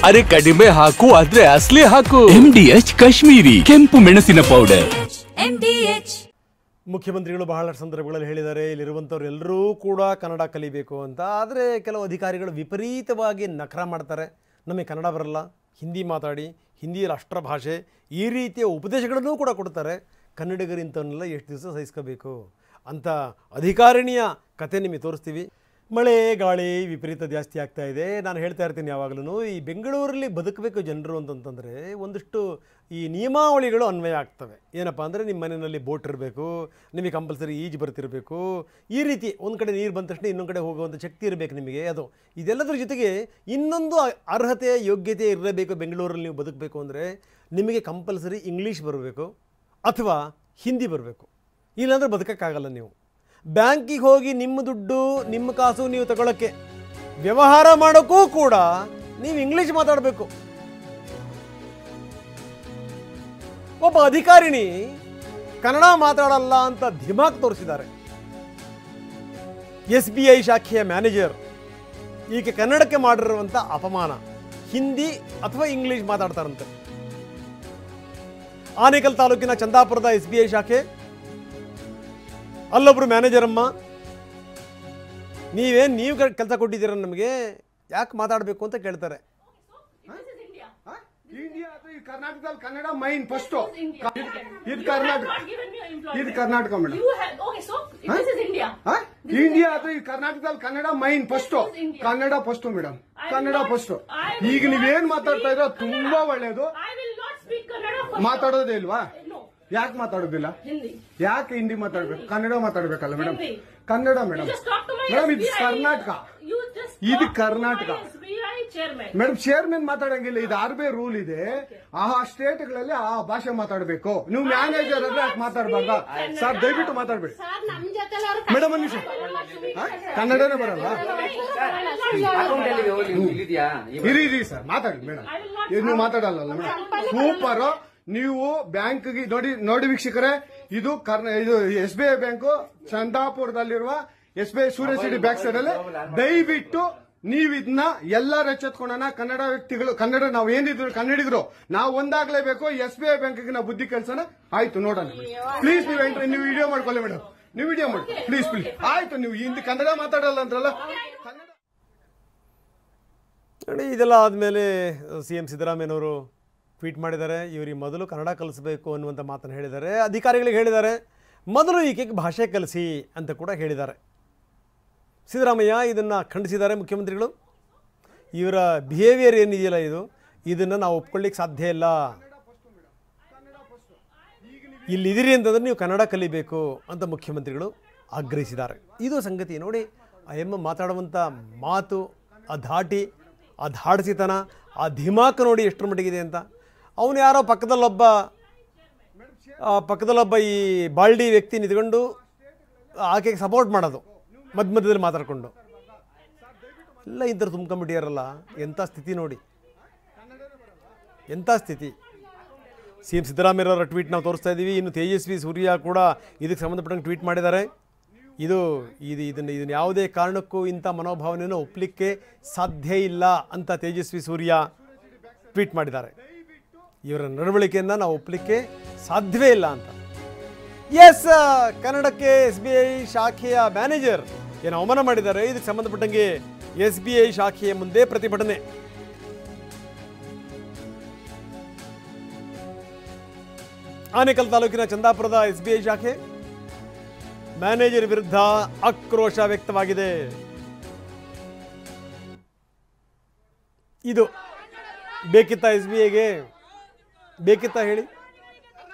ಅರೆ ಕಡಿಮೆ ಹಾಕು ಆದ್ರೆ ಅಸಲಿ ಹಾಕು. MDH ಕಾಶ್ಮೀರಿ ಕೆಂಪು ಮೆಣಸಿನ ಪೌಡರ್. ಮುಖ್ಯಮಂತ್ರಿಗಳು ಬಹಳಷ್ಟು ಸಂದರ್ಭಗಳಲ್ಲಿ ಹೇಳಿದ್ದಾರೆ ಇಲ್ಲಿರುವಂಥವ್ರು ಎಲ್ಲರೂ ಕೂಡ ಕನ್ನಡ ಕಲಿಬೇಕು ಅಂತ. ಆದರೆ ಕೆಲವು ಅಧಿಕಾರಿಗಳು ವಿಪರೀತವಾಗಿ ನಖರ ಮಾಡ್ತಾರೆ. ನಮಗೆ ಕನ್ನಡ ಬರಲ್ಲ, ಹಿಂದಿ ಮಾತಾಡಿ, ಹಿಂದಿ ರಾಷ್ಟ್ರ ಭಾಷೆ, ಈ ರೀತಿಯ ಉಪದೇಶಗಳನ್ನು ಕೂಡ ಕೊಡ್ತಾರೆ. ಕನ್ನಡಿಗರಿಂತವನ್ನೆಲ್ಲ ಎಷ್ಟು ದಿವಸ ಸಹಿಸ್ಕೋಬೇಕು ಅಂತ ಅಧಿಕಾರಿಣಿಯ ಕತೆ ನಿಮಗೆ ತೋರಿಸ್ತೀವಿ. ಮಳೆ ಗಾಳಿ ವಿಪರೀತ ಜಾಸ್ತಿ ಆಗ್ತಾ ಇದೆ. ನಾನು ಹೇಳ್ತಾ ಇರ್ತೀನಿ ಯಾವಾಗಲೂ, ಈ ಬೆಂಗಳೂರಲ್ಲಿ ಬದುಕಬೇಕು ಜನರು ಅಂತಂತಂದರೆ ಒಂದಷ್ಟು ಈ ನಿಯಮಾವಳಿಗಳು ಅನ್ವಯ ಆಗ್ತವೆ. ಏನಪ್ಪ ಅಂದರೆ ನಿಮ್ಮ ಮನೆಯಲ್ಲಿ ಬೋಟ್ ಇರಬೇಕು, ನಿಮಗೆ ಕಂಪಲ್ಸರಿ ಈಜು ಬರ್ತಿರಬೇಕು, ಈ ರೀತಿ ಒಂದು ಕಡೆ ನೀರು ಬಂದ ತಕ್ಷಣ ಇನ್ನೊಂದು ಕಡೆ ಹೋಗುವಂಥ ಶಕ್ತಿ ಇರಬೇಕು ನಿಮಗೆ. ಅದು ಇದೆಲ್ಲದರ ಜೊತೆಗೆ ಇನ್ನೊಂದು ಅರ್ಹತೆ ಯೋಗ್ಯತೆ ಇರಬೇಕು. ಬೆಂಗಳೂರಲ್ಲಿ ನೀವು ಬದುಕಬೇಕು ಅಂದರೆ ನಿಮಗೆ ಕಂಪಲ್ಸರಿ ಇಂಗ್ಲೀಷ್ ಬರಬೇಕು ಅಥವಾ ಹಿಂದಿ ಬರಬೇಕು, ಇಲ್ಲಾಂದರೆ ಬದುಕೋಕ್ಕಾಗಲ್ಲ. ನೀವು ಬ್ಯಾಂಕಿಗೆ ಹೋಗಿ ನಿಮ್ಮ ದುಡ್ಡು ನಿಮ್ಮ ಕಾಸು ನೀವು ತಗೊಳ್ಳೋಕ್ಕೆ, ವ್ಯವಹಾರ ಮಾಡೋಕ್ಕೂ ಕೂಡ ನೀವು ಇಂಗ್ಲೀಷ್ ಮಾತಾಡಬೇಕು. ಒಬ್ಬ ಅಧಿಕಾರಿಣಿ ಕನ್ನಡ ಮಾತಾಡಲ್ಲ ಅಂತ ಧಿಮಾಕ್ ತೋರಿಸಿದ್ದಾರೆ. SBI ಶಾಖೆಯ ಮ್ಯಾನೇಜರ್ ಈಗ ಕನ್ನಡಕ್ಕೆ ಮಾಡಿರುವಂಥ ಅಪಮಾನ. ಹಿಂದಿ ಅಥವಾ ಇಂಗ್ಲೀಷ್ ಮಾತಾಡ್ತಾರಂತೆ. ಆನೇಕಲ್ ತಾಲೂಕಿನ ಚಂದಾಪುರದ SBI ಶಾಖೆ ಅಲ್ಲೊಬ್ರು ಮ್ಯಾನೇಜರ್ ಅಮ್ಮ, ನೀವು ಕೆಲಸ ಕೊಟ್ಟಿದ್ದೀರ ನಮಗೆ, ಯಾಕೆ ಮಾತಾಡಬೇಕು ಅಂತ ಕೇಳ್ತಾರೆ. ಕರ್ನಾಟಕದಲ್ಲಿ ಕನ್ನಡ ಮೈನ್ ಫಸ್ಟ್. ಇದು ಕರ್ನಾಟಕ, ಇದು ಕರ್ನಾಟಕ ಮೇಡಮ್. ಇಂಡಿಯಾ ಅಥವಾ ಈ ಕರ್ನಾಟಕದಲ್ಲಿ Kannada main first, Kannada first madam, Kannada first. ಈಗ ನೀವೇನ್ ಮಾತಾಡ್ತಾ ಇರೋ ತುಂಬಾ ಒಳ್ಳೇದು. ಮಾತಾಡೋದೇ ಇಲ್ವಾ? ಯಾಕೆ ಮಾತಾಡೋದಿಲ್ಲ? ಯಾಕೆ ಹಿಂದಿ ಮಾತಾಡ್ಬೇಕು? ಕನ್ನಡ ಮಾತಾಡ್ಬೇಕಲ್ಲ ಮೇಡಮ್. ಕನ್ನಡ ಮೇಡಮ್. ಮೇಡಮ್ ಇದು ಕರ್ನಾಟಕ, ಇದು ಕರ್ನಾಟಕ ಮೇಡಮ್. ಚೇರ್ಮನ್ ಮಾತಾಡಂಗಿಲ್ಲ, ಇದು RBI ರೂಲ್ ಇದೆ. ಆ ಸ್ಟೇಟ್ಗಳಲ್ಲಿ ಆ ಭಾಷೆ ಮಾತಾಡಬೇಕು. ನೀವು ಮ್ಯಾನೇಜರ್ ಆದ್ರೆ ಯಾಕೆ ಮಾತಾಡ್ಬಾರ್ದ ಸರ್? ದಯವಿಟ್ಟು ಮಾತಾಡ್ಬೇಡಿ ಮೇಡಮ್. ಒಂದು ನಿಮಿಷ, ಕನ್ನಡನೇ ಬರಲ್ಲ? ಇರಿ ಸರ್, ಮಾತಾಡಿ ಮೇಡಮ್. ನೀವು ಮಾತಾಡಲ್ಲ ಮೇಡಮ್. ಸೂಪರ್. ನೀವು ಬ್ಯಾಂಕ್ಗೆ ನೋಡಿ ವೀಕ್ಷಕರೇ, ಇದು SBI ಬ್ಯಾಂಕು ಚಂದಾಪುರದಲ್ಲಿರುವ SBI ಸೂರ್ಯ ಸಿಟಿ ಬ್ಯಾಕ್ ಸೈಡ್ ಅಲ್ಲಿ. ದಯವಿಟ್ಟು ನೀವು ಇದನ್ನ ಎಲ್ಲರೂ ಎಚ್ಚೆತ್ಕೊಳ್ಳೋಣ. ಕನ್ನಡ ವ್ಯಕ್ತಿಗಳು, ಕನ್ನಡ ನಾವು ಏನಿದ್ರು ಕನ್ನಡಿಗರು, ನಾವು ಒಂದಾಗ್ಲೇಬೇಕು. SBI ಬ್ಯಾಂಕ್ಗೆ ನಾವು ಬುದ್ಧಿ ಕಲ್ಸೋಣ. ಆಯ್ತು, ನೋಡೋಣ ಪ್ಲೀಸ್. ನೀವು ವಿಡಿಯೋ ಮಾಡ್ಕೊಳ್ಳಿ ಮೇಡಮ್, ನೀವು ವಿಡಿಯೋ ಮಾಡಿ ಪ್ಲೀಸ್. ಆಯ್ತು, ನೀವು ಹಿಂದಿ ಕನ್ನಡ ಮಾತಾಡಲ್ಲ ಅಂದ್ರಲ್ಲ. ನೋಡಿ, ಇದೆಲ್ಲ ಆದಮೇಲೆ CM ಸಿದ್ದರಾಮಯ್ಯನವರು ಟ್ವೀಟ್ ಮಾಡಿದ್ದಾರೆ. ಇವರಿಗೆ ಮೊದಲು ಕನ್ನಡ ಕಲಿಸಬೇಕು ಅನ್ನುವಂಥ ಮಾತನ್ನು ಹೇಳಿದ್ದಾರೆ. ಅಧಿಕಾರಿಗಳಿಗೆ ಹೇಳಿದ್ದಾರೆ ಮೊದಲು ಈಕೆಗೆ ಭಾಷೆ ಕಲಿಸಿ ಅಂತ ಕೂಡ ಹೇಳಿದ್ದಾರೆ. ಸಿದ್ದರಾಮಯ್ಯ ಇದನ್ನು ಖಂಡಿಸಿದ್ದಾರೆ. ಮುಖ್ಯಮಂತ್ರಿಗಳು ಇವರ ಬಿಹೇವಿಯರ್ ಏನಿದೆಯಲ್ಲ, ಇದನ್ನು ನಾವು ಒಪ್ಕೊಳ್ಳಿಕ್ಕೆ ಸಾಧ್ಯ ಇಲ್ಲ. ಇಲ್ಲಿದ್ದೀರಿ ಅಂತಂದರೆ ನೀವು ಕನ್ನಡ ಕಲಿಬೇಕು ಅಂತ ಮುಖ್ಯಮಂತ್ರಿಗಳು ಆಗ್ರಹಿಸಿದ್ದಾರೆ. ಇದು ಸಂಗತಿ. ನೋಡಿ, ಎಮ್ಮ ಮಾತಾಡುವಂಥ ಮಾತು, ಆ ಧಾಟಿ, ಆ ಧಾಡಿಸಿತನ, ಆ ಧಿಮಾಕ್ ನೋಡಿ ಎಷ್ಟರ ಮಟ್ಟಿಗಿದೆ ಅಂತ. ಅವನು ಯಾರೋ ಪಕ್ಕದಲ್ಲೊಬ್ಬ ಈ ಬಾಲ್ಡಿ ವ್ಯಕ್ತಿ ನಿಂತ್ಕೊಂಡು ಆಕೆಗೆ ಸಪೋರ್ಟ್ ಮಾಡೋದು, ಮಧ್ಯದಲ್ಲಿ ಮಾತಾಡ್ಕೊಂಡು ಎಲ್ಲ ಇಂಥವ್ರು ತುಂಬ್ಕೊಂಡ್ಬಿಟ್ಟಿಯಾರಲ್ಲ. ಎಂಥ ಸ್ಥಿತಿ ನೋಡಿ, ಎಂಥ ಸ್ಥಿತಿ. CM ಸಿದ್ದರಾಮಯ್ಯರವರ ಟ್ವೀಟ್ ನಾವು ತೋರಿಸ್ತಾ ಇದ್ದೀವಿ. ಇನ್ನು ತೇಜಸ್ವಿ ಸೂರ್ಯ ಕೂಡ ಇದಕ್ಕೆ ಸಂಬಂಧಪಟ್ಟಂಗೆ ಟ್ವೀಟ್ ಮಾಡಿದ್ದಾರೆ. ಇದನ್ನು ಯಾವುದೇ ಕಾರಣಕ್ಕೂ ಇಂಥ ಮನೋಭಾವನೆಯನ್ನು ಒಪ್ಪಲಿಕ್ಕೆ ಸಾಧ್ಯ ಇಲ್ಲ ಅಂತ ತೇಜಸ್ವಿ ಸೂರ್ಯ ಟ್ವೀಟ್ ಮಾಡಿದ್ದಾರೆ. ಇವರ ನಡವಳಿಕೆಯನ್ನು ನಾವು ಒಪ್ಪಲಿಕ್ಕೆ ಸಾಧ್ಯವೇ ಇಲ್ಲ ಅಂತ. ಎಸ್, ಕನ್ನಡಕ್ಕೆ SBI ಶಾಖೆಯ ಮ್ಯಾನೇಜರ್ ಏನು ಅವಮಾನ ಮಾಡಿದ್ದಾರೆ. ಇದಕ್ಕೆ ಸಂಬಂಧಪಟ್ಟಂಗೆ SBI ಶಾಖೆಯ ಮುಂದೆ ಪ್ರತಿಭಟನೆ. ಆನೇಕಲ್ ತಾಲೂಕಿನ ಚಂದಾಪುರದ SBI ಶಾಖೆ ಮ್ಯಾನೇಜರ್ ವಿರುದ್ಧ ಆಕ್ರೋಶ ವ್ಯಕ್ತವಾಗಿದೆ. ಇದು ಬೇಕಿತ್ತ? SBIಗೆ ಬೇಕಿತ್ತ ಹೇಳಿ?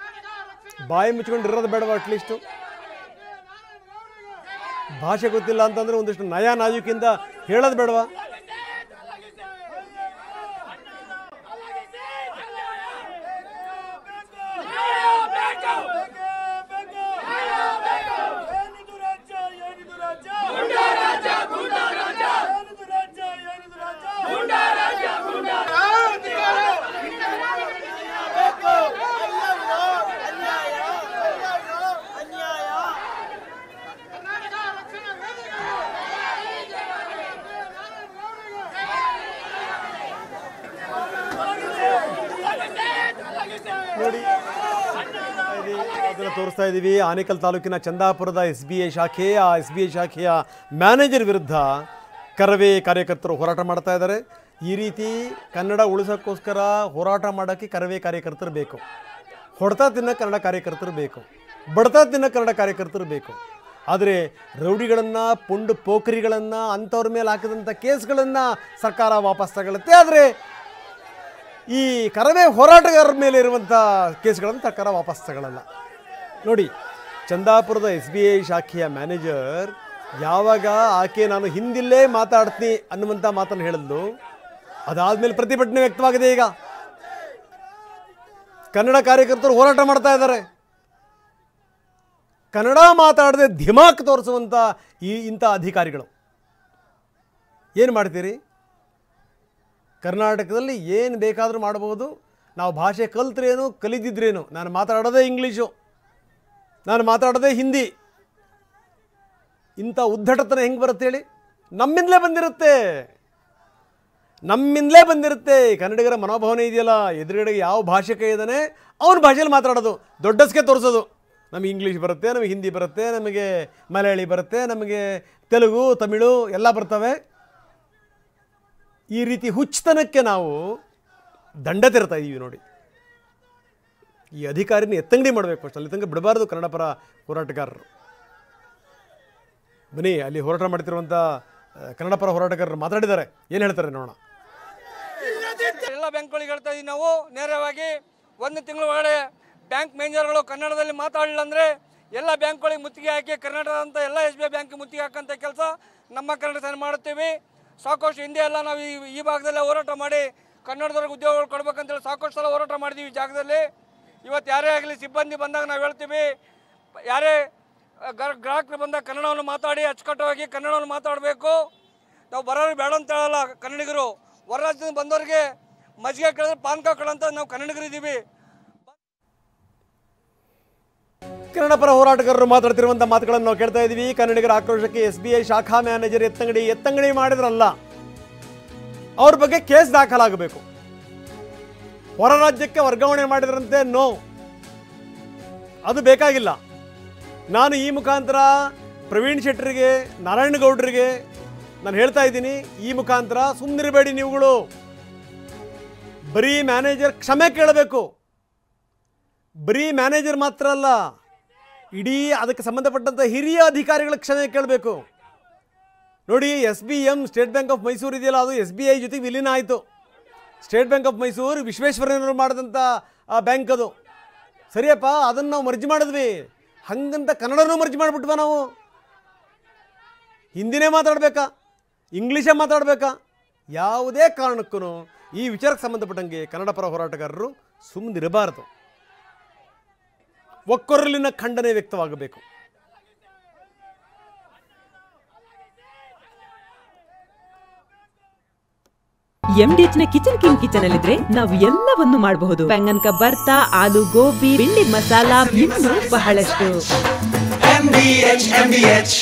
ಬಾಯಿ ಮುಚ್ಕೊಂಡಿರೋದು ಬೇಡವಾ? ಅಟ್ಲೀಸ್ಟು ಭಾಷೆ ಗೊತ್ತಿಲ್ಲ ಅಂತಂದ್ರೆ ಒಂದಿಷ್ಟು ನಯ ನಾಜುಕಿಂದ ಹೇಳೋದು ಬೇಡವಾ? ನೋಡಿ ಅದನ್ನು ತೋರಿಸ್ತಾ ಇದ್ದೀವಿ. ಆನೇಕಲ್ ತಾಲೂಕಿನ ಚಂದಾಪುರದ SBI ಶಾಖೆ, ಆ SBI ಶಾಖೆಯ ಮ್ಯಾನೇಜರ್ ವಿರುದ್ಧ ಕರವೇ ಕಾರ್ಯಕರ್ತರು ಹೋರಾಟ ಮಾಡ್ತಾ ಇದ್ದಾರೆ. ಈ ರೀತಿ ಕನ್ನಡ ಉಳಿಸೋಕ್ಕೋಸ್ಕರ ಹೋರಾಟ ಮಾಡೋಕ್ಕೆ ಕರವೇ ಕಾರ್ಯಕರ್ತರು ಬೇಕು. ಹೊಡೆತ ತಿನ್ನೋ ಕನ್ನಡ ಕಾರ್ಯಕರ್ತರು ಬೇಕು, ಬಡತ ತಿನ್ನೋ ಕನ್ನಡ ಕಾರ್ಯಕರ್ತರು ಬೇಕು. ಆದರೆ ರೌಡಿಗಳನ್ನು, ಪುಂಡು ಪೋಖರಿಗಳನ್ನು, ಅಂಥವ್ರ ಮೇಲೆ ಹಾಕಿದಂಥ ಕೇಸ್ಗಳನ್ನು ಸರ್ಕಾರ ವಾಪಸ್ ತಗೊಳುತ್ತೆ. ಆದರೆ ಈ ಕರವೇ ಹೋರಾಟಗಾರರ ಮೇಲೆ ಇರುವಂಥ ಕೇಸ್ಗಳನ್ನು ಸರ್ಕಾರ ವಾಪಸ್ ತಗೊಳ್ಳಲ್ಲ. ನೋಡಿ, ಚಂದಾಪುರದ SBI ಶಾಖೆಯ ಮ್ಯಾನೇಜರ್ ಯಾವಾಗ ಆಕೆ ನಾನು ಹಿಂದಿಲ್ಲೇ ಮಾತಾಡ್ತೀನಿ ಅನ್ನುವಂಥ ಮಾತನ್ನು ಹೇಳಿದ್ಲು, ಅದಾದಮೇಲೆ ಪ್ರತಿಭಟನೆ ವ್ಯಕ್ತವಾಗಿದೆ. ಈಗ ಕನ್ನಡ ಕಾರ್ಯಕರ್ತರು ಹೋರಾಟ ಮಾಡ್ತಾ ಇದ್ದಾರೆ. ಕನ್ನಡ ಮಾತಾಡದೆ ಧಿಮಾಕ್ ತೋರಿಸುವಂಥ ಇಂಥ ಅಧಿಕಾರಿಗಳು ಏನು ಮಾಡ್ತೀರಿ? ಕರ್ನಾಟಕದಲ್ಲಿ ಏನು ಬೇಕಾದರೂ ಮಾಡಬಹುದು. ನಾವು ಭಾಷೆ ಕಲ್ತ್ರೇನು ಕಲಿದಿದ್ರೇನು, ನಾನು ಮಾತಾಡೋದೇ ಇಂಗ್ಲೀಷು, ನಾನು ಮಾತಾಡೋದೇ ಹಿಂದಿ. ಇಂಥ ಉದ್ದಟತನ ಹೆಂಗೆ ಬರುತ್ತೆ ಹೇಳಿ? ನಮ್ಮಿಂದಲೇ ಬಂದಿರುತ್ತೆ. ಕನ್ನಡಿಗರ ಮನೋಭಾವನೆ ಇದೆಯಲ್ಲ, ಎದುರುಗಡೆಗೆ ಯಾವ ಭಾಷೆಗೆ ಇದ್ದಾನೆ ಅವನ ಭಾಷೆಯಲ್ಲಿ ಮಾತಾಡೋದು, ದೊಡ್ಡಸ್ಗೆ ತೋರಿಸೋದು. ನಮಗೆ ಇಂಗ್ಲೀಷ್ ಬರುತ್ತೆ, ನಮಗೆ ಹಿಂದಿ ಬರುತ್ತೆ, ನಮಗೆ ಮಲಯಾಳಿ ಬರುತ್ತೆ, ನಮಗೆ ತೆಲುಗು, ತಮಿಳು ಎಲ್ಲ ಬರ್ತವೆ. ಈ ರೀತಿ ಹುಚ್ಚತನಕ್ಕೆ ನಾವು ದಂಡ ತೆರ್ತಾ ಇದ್ದೀವಿ. ನೋಡಿ, ಈ ಅಧಿಕಾರಿನ ಎತ್ತಂಗಡಿ ಮಾಡಬೇಕು. ಅಷ್ಟು ಅಲ್ಲಿ ತನಕ ಬಿಡಬಾರ್ದು ಕನ್ನಡ ಪರ ಹೋರಾಟಗಾರರು. ಬನ್ನಿ, ಅಲ್ಲಿ ಹೋರಾಟ ಮಾಡ್ತಿರುವಂಥ ಕನ್ನಡ ಪರ ಹೋರಾಟಗಾರರು ಮಾತಾಡಿದ್ದಾರೆ, ಏನು ಹೇಳ್ತಾರೆ ನೋಡೋಣ. ಎಲ್ಲ ಬ್ಯಾಂಕ್ಗಳಿಗೆ ಹೇಳ್ತಾ ಇದ್ದೀವಿ ನಾವು ನೇರವಾಗಿ, ಒಂದು ತಿಂಗಳ ಒಳಗಡೆ ಬ್ಯಾಂಕ್ ಮ್ಯಾನೇಜರ್ಗಳು ಕನ್ನಡದಲ್ಲಿ ಮಾತಾಡಲಿಲ್ಲ ಅಂದರೆ ಎಲ್ಲ ಬ್ಯಾಂಕ್ಗಳಿಗೆ ಮುತ್ತಿಗೆ ಹಾಕಿ ಕರ್ನಾಟಕದಂಥ ಎಲ್ಲ SBI ಬ್ಯಾಂಕ್ ಮುತ್ತಿಗೆ ಹಾಕಂಥ ಕೆಲಸ ನಮ್ಮ ಕನ್ನಡ ಸೇನೆ ಮಾಡುತ್ತೀವಿ. ಸಾಕಷ್ಟು ಹಿಂದೆ ಎಲ್ಲ ನಾವು ಈ ಭಾಗದಲ್ಲೇ ಹೋರಾಟ ಮಾಡಿ ಕನ್ನಡದವ್ರಿಗೆ ಉದ್ಯೋಗಗಳು ಕೊಡ್ಬೇಕಂತೇಳಿ ಸಾಕಷ್ಟು ಸಲ ಹೋರಾಟ ಮಾಡಿದ್ದೀವಿ ಈ ಜಾಗದಲ್ಲಿ. ಇವತ್ತು ಯಾರೇ ಆಗಲಿ ಸಿಬ್ಬಂದಿ ಬಂದಾಗ ನಾವು ಹೇಳ್ತೀವಿ, ಯಾರೇ ಗ್ರಾಹಕರು ಬಂದಾಗ ಕನ್ನಡವನ್ನು ಮಾತಾಡಿ ಅಚ್ಚುಕಟ್ಟವಾಗಿ ಕನ್ನಡವನ್ನು ಮಾತಾಡಬೇಕು. ನಾವು ಬರೋರು ಬೇಡ ಅಂತ ಹೇಳಲ್ಲ ಕನ್ನಡಿಗರು. ಹೊರ ರಾಜ್ಯದಿಂದ ಬಂದವರಿಗೆ ಮಜ್ಜಿಗೆ ಕೇಳಿದ್ರೆ ಪಾನ್ಕ ಕೇಳಂತ ನಾವು ಕನ್ನಡಿಗರಿದ್ದೀವಿ. ಕನ್ನಡ ಪರ ಹೋರಾಟಗಾರರು ಮಾತಾಡ್ತಿರುವಂಥ ಮಾತುಗಳನ್ನು ನಾವು ಕೇಳ್ತಾ ಇದ್ದೀವಿ. ಕನ್ನಡಿಗರ ಆಕ್ರೋಶಕ್ಕೆ SBI ಶಾಖಾ ಮ್ಯಾನೇಜರ್ ಎತ್ತಂಗಡಿ ಮಾಡಿದ್ರಲ್ಲ, ಅವ್ರ ಬಗ್ಗೆ ಕೇಸ್ ದಾಖಲಾಗಬೇಕು. ಹೊರ ರಾಜ್ಯಕ್ಕೆ ವರ್ಗಾವಣೆ ಮಾಡಿದ್ರಂತೆ, ನೋ, ಅದು ಬೇಕಾಗಿಲ್ಲ. ನಾನು ಈ ಮುಖಾಂತರ ಪ್ರವೀಣ್ ಶೆಟ್ಟರಿಗೆ, ನಾರಾಯಣಗೌಡರಿಗೆ ನಾನು ಹೇಳ್ತಾ ಇದ್ದೀನಿ, ಈ ಮುಖಾಂತರ ಸುಮ್ಮನಿರಬೇಡಿ ನೀವುಗಳು. ಬರೀ ಮ್ಯಾನೇಜರ್ ಕ್ಷಮೆ ಕೇಳಬೇಕು. ಬರೀ ಮ್ಯಾನೇಜರ್ ಮಾತ್ರ ಅಲ್ಲ, ಇಡೀ ಅದಕ್ಕೆ ಸಂಬಂಧಪಟ್ಟಂಥ ಹಿರಿಯ ಅಧಿಕಾರಿಗಳ ಕ್ಷಮೆ ಕೇಳಬೇಕು. ನೋಡಿ, SBM state bank of Mysuru ಇದೆಯಲ್ಲ, ಅದು SBI ಜೊತೆಗೆ ವಿಲೀನ ಆಯಿತು. ಸ್ಟೇಟ್ ಬ್ಯಾಂಕ್ ಆಫ್ ಮೈಸೂರು ವಿಶ್ವೇಶ್ವರಯ್ಯನವರು ಮಾಡಿದಂಥ ಬ್ಯಾಂಕ್ ಅದು. ಸರಿಯಪ್ಪ, ಅದನ್ನು ನಾವು ಮರ್ಜಿ ಮಾಡಿದ್ವಿ. ಹಂಗಂತ ಕನ್ನಡನೂ ಮರ್ಜಿ ಮಾಡಿಬಿಟ್ವ ನಾವು? ಹಿಂದಿನೇ ಮಾತಾಡಬೇಕಾ, ಇಂಗ್ಲೀಷೇ ಮಾತಾಡಬೇಕಾ? ಯಾವುದೇ ಕಾರಣಕ್ಕೂ ಈ ವಿಚಾರಕ್ಕೆ ಸಂಬಂಧಪಟ್ಟಂಗೆ ಕನ್ನಡ ಪರ ಹೋರಾಟಗಾರರು ಸುಮ್ಮನಿರಬಾರದು. ಒಕ್ಕೊರಲಿನ ಖಂಡನೆ ವ್ಯಕ್ತವಾಗಬೇಕು. MDH ನ ಕಿಚನ್ ಅಲ್ಲಿದ್ರೆ ನಾವು ಎಲ್ಲವನ್ನು ಮಾಡಬಹುದು. ಬೆಂಗನ್ ಕಾ ಭರ್ತಾ, ಆಲೂ ಗೋಬಿ, ಭಿಂಡಿ ಮಸಾಲಾ, ಇನ್ನೂ ಬಹಳಷ್ಟು. MDH